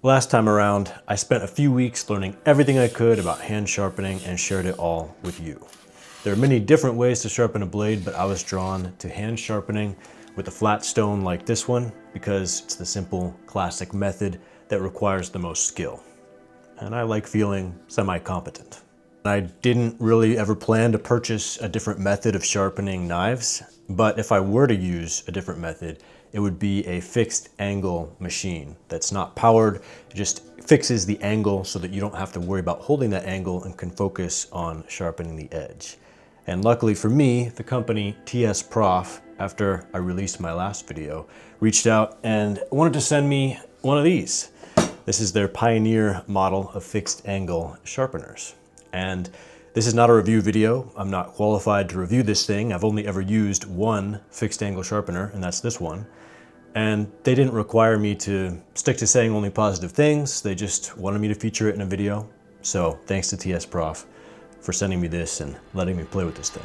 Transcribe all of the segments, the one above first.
Last time around, I spent a few weeks learning everything I could about hand sharpening and shared it all with you. There are many different ways to sharpen a blade, but I was drawn to hand sharpening with a flat stone like this one because it's the simple, classic method that requires the most skill. And I like feeling semi-competent. I didn't really ever plan to purchase a different method of sharpening knives, but if I were to use a different method, it would be a fixed angle machine that's not powered. It just fixes the angle so that you don't have to worry about holding that angle and can focus on sharpening the edge. And luckily for me, the company TS Prof, after I released my last video, reached out and wanted to send me one of these. This is their Pioneer model of fixed angle sharpeners. And this is not a review video. I'm not qualified to review this thing. I've only ever used one fixed angle sharpener, and that's this one. And they didn't require me to stick to saying only positive things. They just wanted me to feature it in a video. So thanks to TS Prof for sending me this and letting me play with this thing.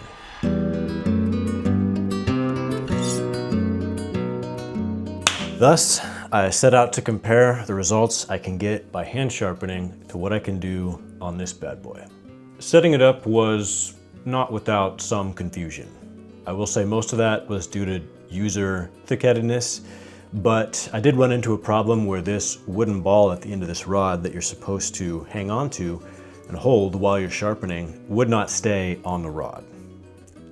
Thus, I set out to compare the results I can get by hand sharpening to what I can do on this bad boy. Setting it up was not without some confusion. I will say most of that was due to user thick-headedness, but I did run into a problem where this wooden ball at the end of this rod that you're supposed to hang on to and hold while you're sharpening would not stay on the rod.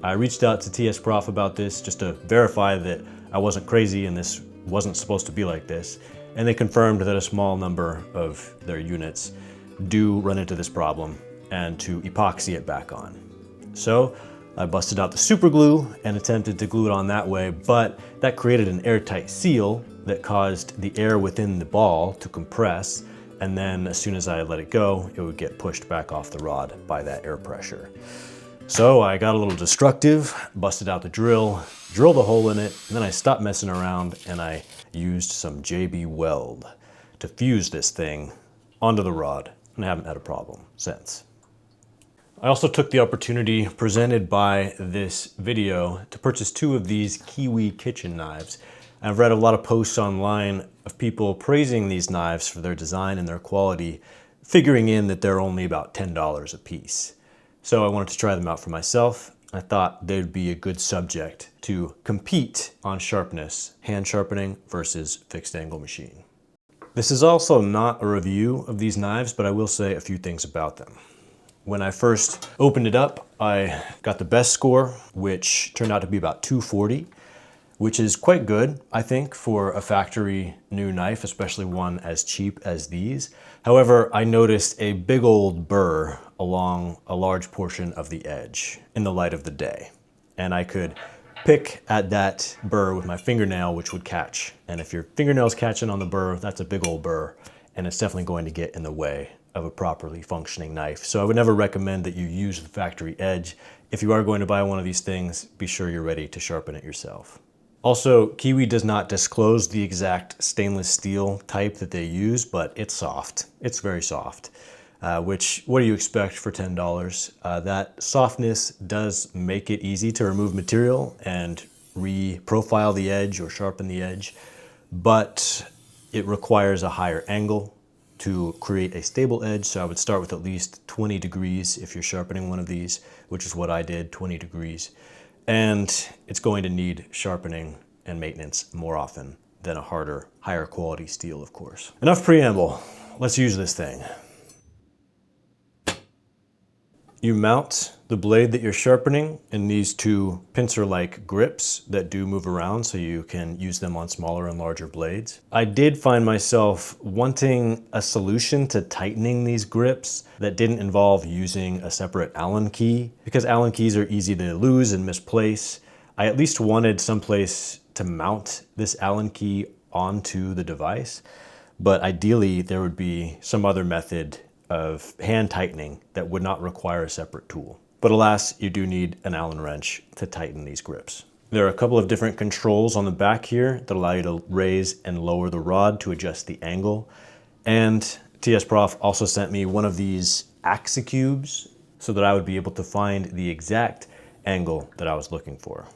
I reached out to TS Prof about this just to verify that I wasn't crazy and this wasn't supposed to be like this, and they confirmed that a small number of their units do run into this problem and to epoxy it back on. So I busted out the super glue and attempted to glue it on that way, but that created an airtight seal that caused the air within the ball to compress, and then as soon as I let it go, it would get pushed back off the rod by that air pressure. So I got a little destructive, busted out the drill, drilled a hole in it, and then I stopped messing around and I used some JB Weld to fuse this thing onto the rod, and I haven't had a problem since. I also took the opportunity presented by this video to purchase two of these Kiwi kitchen knives. I've read a lot of posts online of people praising these knives for their design and their quality, figuring in that they're only about $10 a piece. So I wanted to try them out for myself. I thought they'd be a good subject to compete on sharpness, hand sharpening versus fixed angle machine. This is also not a review of these knives, but I will say a few things about them. When I first opened it up, I got the best score, which turned out to be about 240, which is quite good, I think, for a factory new knife, especially one as cheap as these. However, I noticed a big old burr along a large portion of the edge in the light of the day. And I could pick at that burr with my fingernail, which would catch. And if your fingernail's catching on the burr, that's a big old burr, and it's definitely going to get in the way of a properly functioning knife. So I would never recommend that you use the factory edge. If you are going to buy one of these things, be sure you're ready to sharpen it yourself. Also, Kiwi does not disclose the exact stainless steel type that they use, but it's soft. It's very soft, which, what do you expect for $10? That softness does make it easy to remove material and re-profile the edge or sharpen the edge, but it requires a higher angle to create a stable edge. So I would start with at least 20 degrees if you're sharpening one of these, which is what I did, 20 degrees. And it's going to need sharpening and maintenance more often than a harder, higher quality steel, of course. Enough preamble, let's use this thing. You mount the blade that you're sharpening in these two pincer-like grips that do move around so you can use them on smaller and larger blades. I did find myself wanting a solution to tightening these grips that didn't involve using a separate Allen key, because Allen keys are easy to lose and misplace. I at least wanted someplace to mount this Allen key onto the device, but ideally there would be some other method of hand tightening that would not require a separate tool. But alas, you do need an Allen wrench to tighten these grips. There are a couple of different controls on the back here that allow you to raise and lower the rod to adjust the angle. And TS Prof also sent me one of these Axicubes so that I would be able to find the exact angle that I was looking for,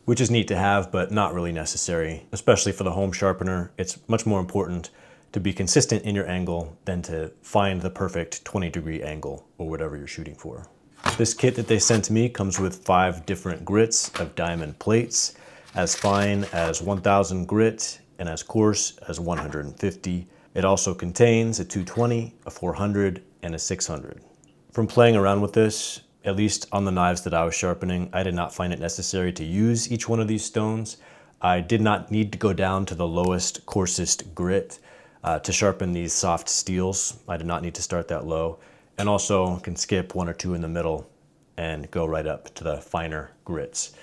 which is neat to have, but not really necessary, especially for the home sharpener. It's much more important to be consistent in your angle than to find the perfect 20-degree angle or whatever you're shooting for. This kit that they sent me comes with 5 different grits of diamond plates, as fine as 1000 grit and as coarse as 150. It also contains a 220, a 400, and a 600. From playing around with this, at least on the knives that I was sharpening, I did not find it necessary to use each one of these stones. I did not need to go down to the lowest, coarsest grit to sharpen these soft steels. I did not need to start that low. And also can skip 1 or 2 in the middle and go right up to the finer grits.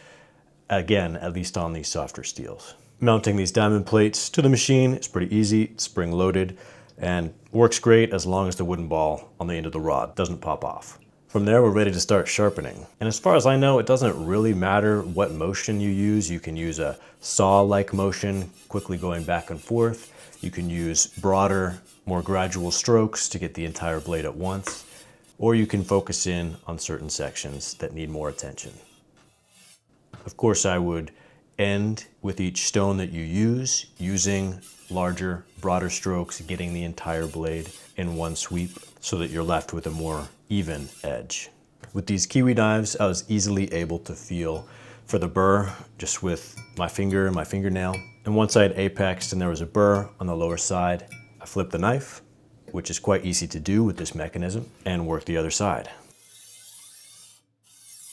Again, at least on these softer steels. Mounting these diamond plates to the machine is pretty easy, spring loaded, and works great as long as the wooden ball on the end of the rod doesn't pop off. From there, we're ready to start sharpening. And as far as I know, it doesn't really matter what motion you use. You can use a saw-like motion, quickly going back and forth. You can use broader, more gradual strokes to get the entire blade at once, or you can focus in on certain sections that need more attention. Of course, I would end with each stone that you use, using larger, broader strokes, getting the entire blade in one sweep so that you're left with a more even edge. With these Kiwi knives, I was easily able to feel for the burr just with my finger and my fingernail. And once I had apexed and there was a burr on the lower side, I flipped the knife, which is quite easy to do with this mechanism, and worked the other side.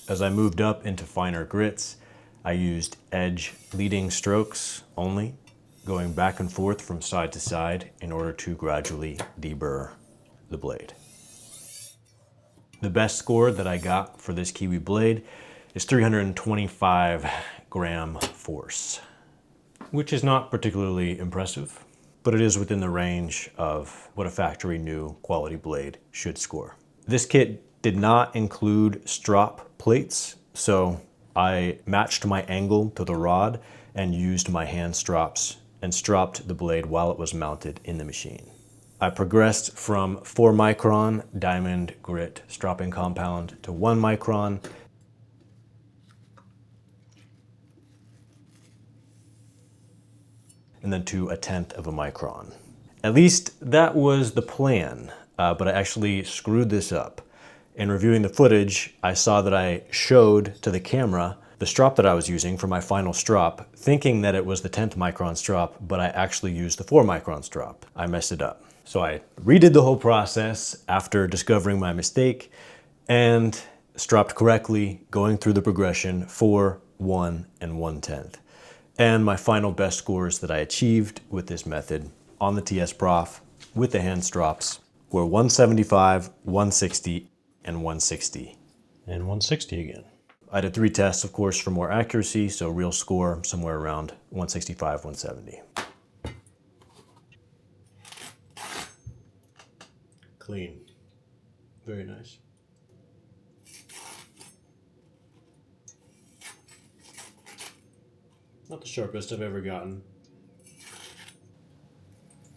As I moved up into finer grits, I used edge leading strokes only, going back and forth from side to side in order to gradually deburr the blade. The best score that I got for this Kiwi blade is 325 gram force, which is not particularly impressive, but it is within the range of what a factory new quality blade should score. This kit did not include strop plates, so I matched my angle to the rod and used my hand strops and stropped the blade while it was mounted in the machine. I progressed from 4 micron diamond grit stropping compound to 1 micron, and then to 1/10 of a micron. At least that was the plan, but I actually screwed this up. In reviewing the footage, I saw that I showed to the camera the strop that I was using for my final strop, thinking that it was the 10th micron strop, but I actually used the 4 micron strop. I messed it up. So I redid the whole process after discovering my mistake and stropped correctly, going through the progression 4, 1, and 1/10. And my final best scores that I achieved with this method on the TS Prof with the hand strops were 175, 160, and 160. And 160 again. I did 3 tests, of course, for more accuracy, so real score somewhere around 165, 170. Clean. Very nice. Not the sharpest I've ever gotten.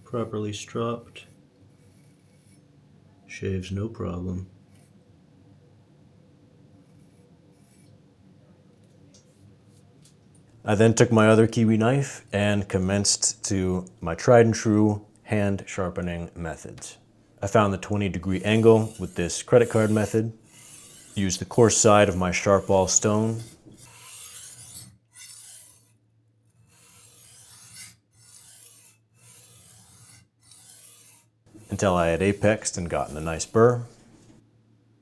Properly stropped. Shaves no problem. I then took my other Kiwi knife and commenced to my tried and true hand sharpening methods. I found the 20-degree angle with this credit card method, used the coarse side of my sharp ball stone, until I had apexed and gotten a nice burr,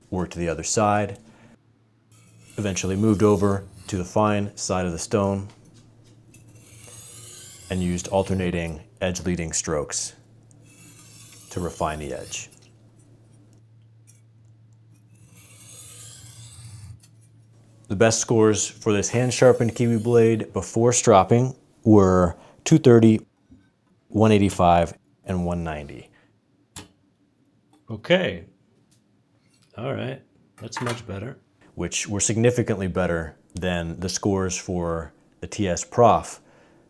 worked to the other side, eventually moved over to the fine side of the stone, and used alternating edge leading strokes to refine the edge. The best scores for this hand sharpened Kiwi blade before stropping were 230, 185, and 190. Okay. All right. That's much better. Which were significantly better than the scores for the TS Prof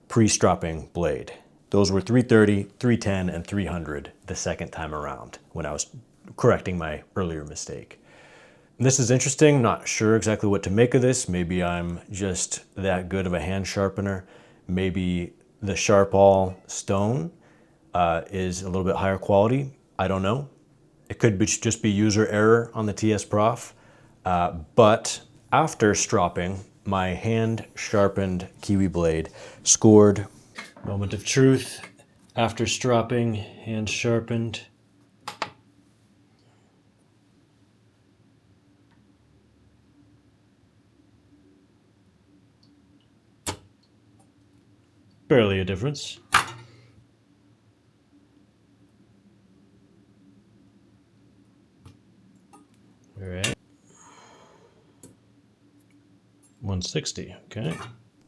pre-stropping blade. Those were 330, 310, and 300 the second time around when I was correcting my earlier mistake. This is interesting, not sure exactly what to make of this. Maybe I'm just that good of a hand sharpener. Maybe the sharp all stone is a little bit higher quality. I don't know. It could be just be user error on the TS Prof. But after stropping, my hand sharpened Kiwi blade scored. Moment of truth. After stropping, hand sharpened. Barely a difference. All right. 160, okay.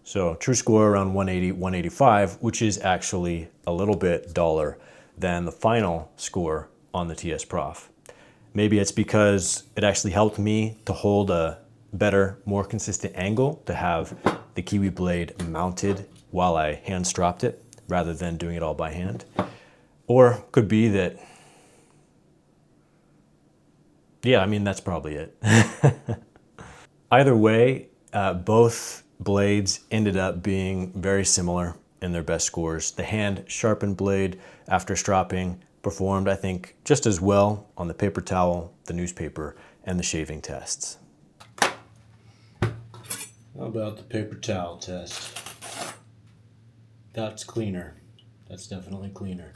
So true score around 180, 185, which is actually a little bit duller than the final score on the TS Prof. Maybe it's because it actually helped me to hold a better, more consistent angle to have the Kiwi blade mounted while I hand stropped it rather than doing it all by hand. Or could be that, yeah, I mean, that's probably it. Either way, both blades ended up being very similar in their best scores. The hand sharpened blade after stropping performed, I think, just as well on the paper towel, the newspaper, and the shaving tests. How about the paper towel test? That's cleaner. That's definitely cleaner.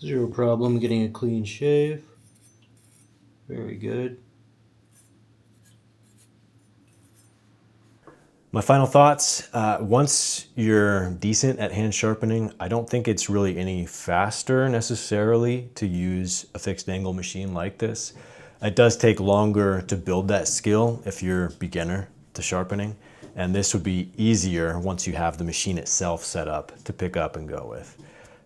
Zero problem getting a clean shave. Very good. My final thoughts, once you're decent at hand sharpening, I don't think it's really any faster necessarily to use a fixed angle machine like this. It does take longer to build that skill if you're beginner to sharpening, and this would be easier once you have the machine itself set up to pick up and go with.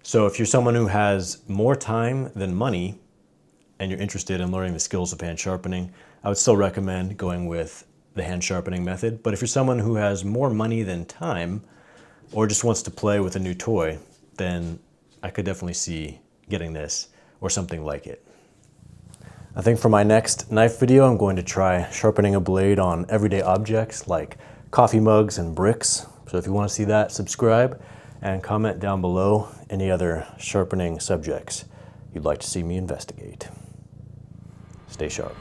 So if you're someone who has more time than money and you're interested in learning the skills of hand sharpening, I would still recommend going with the hand sharpening method. But if you're someone who has more money than time or just wants to play with a new toy, then I could definitely see getting this or something like it. I think for my next knife video, I'm going to try sharpening a blade on everyday objects like coffee mugs and bricks. So if you want to see that, subscribe and comment down below any other sharpening subjects you'd like to see me investigate. Stay sharp.